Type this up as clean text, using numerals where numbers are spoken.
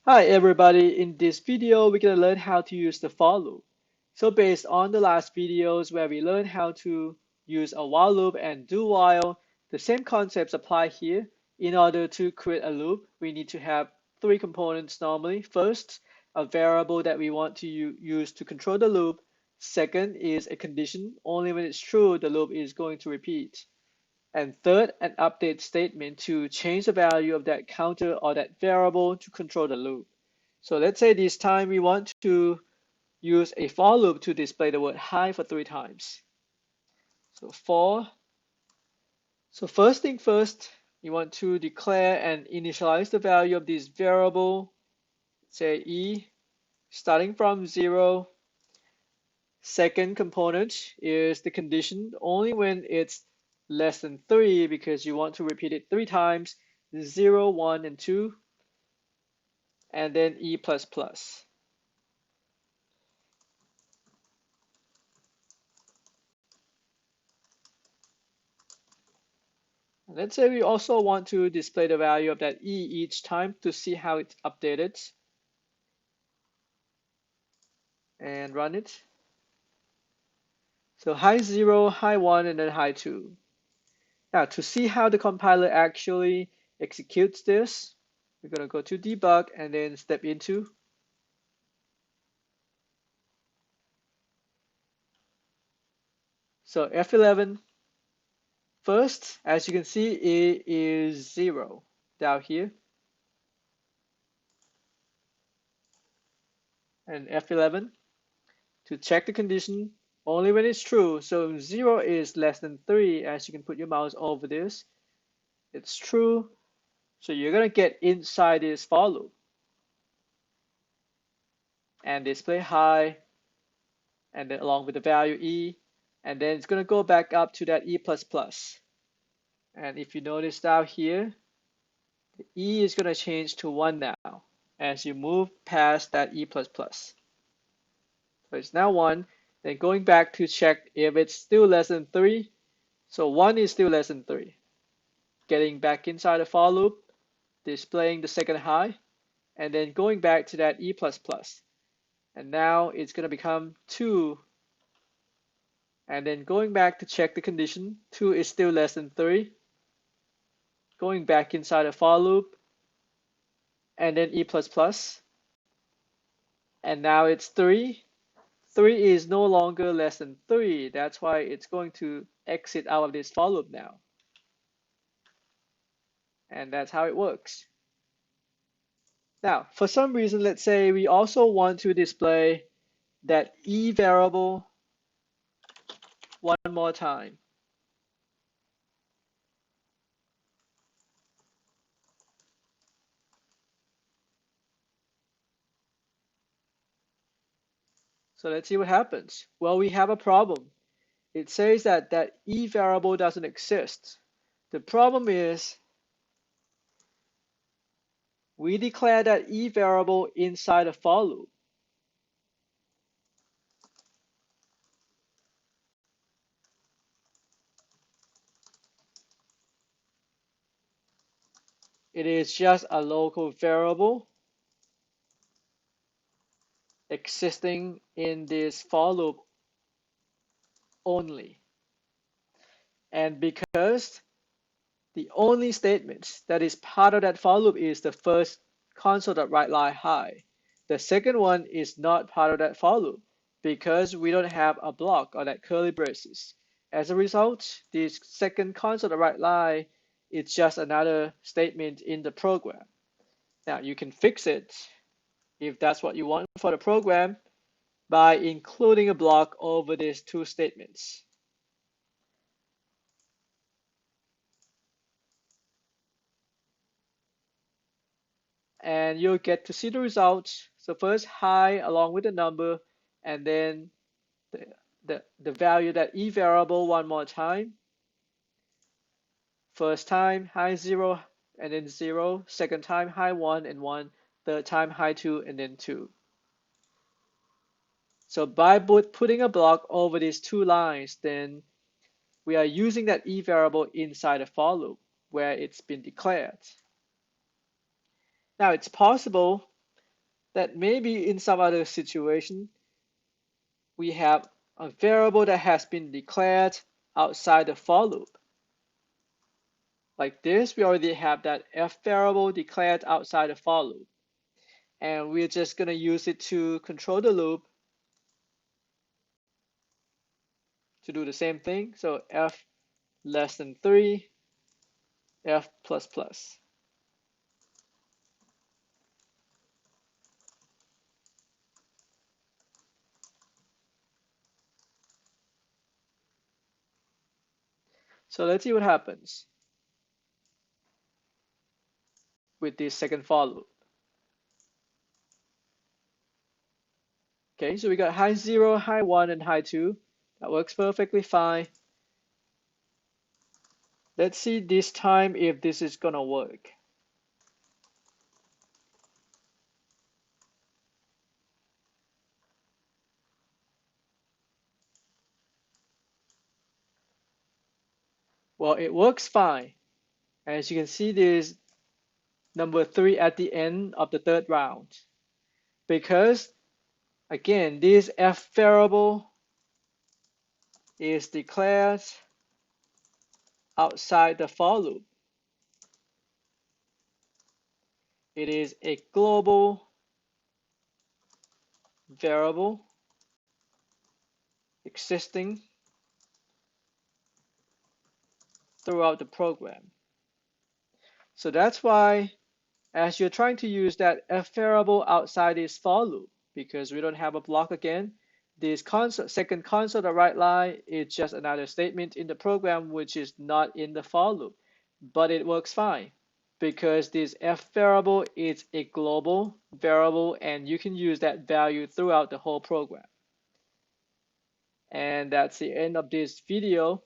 Hi everybody, in this video we're going to learn how to use the for loop. So based on the last videos where we learned how to use a while loop and do while, the same concepts apply here. In order to create a loop, we need to have three components normally. First, a variable that we want to use to control the loop. Second is a condition. Only when it's true, the loop is going to repeat. And third, an update statement to change the value of that counter or that variable to control the loop. So let's say this time we want to use a for loop to display the word hi for 3 times. So for, so first thing first, you want to declare and initialize the value of this variable, say e, starting from 0. Second component is the condition only when it's less than 3 because you want to repeat it 3 times, 0, 1, and 2, and then e plus plus. Let's say we also want to display the value of that e each time to see how it's updated, and run it. So high 0, high 1, and then high 2. Now to see how the compiler actually executes this, we're going to go to debug and then step into. So F11. First, as you can see, it is 0 down here. And F11 to check the condition only when it's true. So 0 is less than 3, as you can put your mouse over this. It's true. So you're going to get inside this for loop and display high, and then along with the value e, and then it's going to go back up to that e plus plus. And if you notice down here, the e is going to change to 1 now as you move past that e plus plus. So it's now 1. Then going back to check if it's still less than 3. So 1 is still less than 3. Getting back inside the for loop, displaying the second high, and then going back to that e plus plus. And now it's going to become 2. And then going back to check the condition, 2 is still less than 3. Going back inside the for loop, and then e plus plus. And now it's 3. 3 is no longer less than 3. That's why it's going to exit out of this for loop now. And that's how it works. Now, for some reason, let's say we also want to display that e variable one more time. So let's see what happens. Well, we have a problem. It says that that e variable doesn't exist. The problem is we declare that e variable inside a for loop. It is just a local variable existing in this for loop only. And because the only statement that is part of that for loop is the first console.writeLine high. The second one is not part of that for loop because we don't have a block or that curly braces. As a result, this second console.writeLine is just another statement in the program. Now you can fix it if that's what you want for the program by including a block over these two statements. And you'll get to see the results. So first high along with the number, and then the value that e variable one more time. First time high 0 and then 0, second time high 1 and 1, third time high 2 and then 2. So by putting a block over these two lines, then we are using that e variable inside a for loop where it's been declared. Now it's possible that maybe in some other situation, we have a variable that has been declared outside the for loop. Like this, we already have that f variable declared outside the for loop. And we're just going to use it to control the loop to do the same thing. So f less than 3, f plus plus. So let's see what happens with this second for loop. Okay, so we got high 0, high 1, and high 2. That works perfectly fine. Let's see this time if this is going to work. Well, it works fine. As you can see, there's number 3 at the end of the third round. Because, again, this f variable is declared outside the for loop. It is a global variable existing throughout the program. So that's why as you're trying to use that f variable outside this for loop, because we don't have a block again, this second console, the right line, is just another statement in the program which is not in the for loop, but it works fine because this f variable is a global variable and you can use that value throughout the whole program. And that's the end of this video.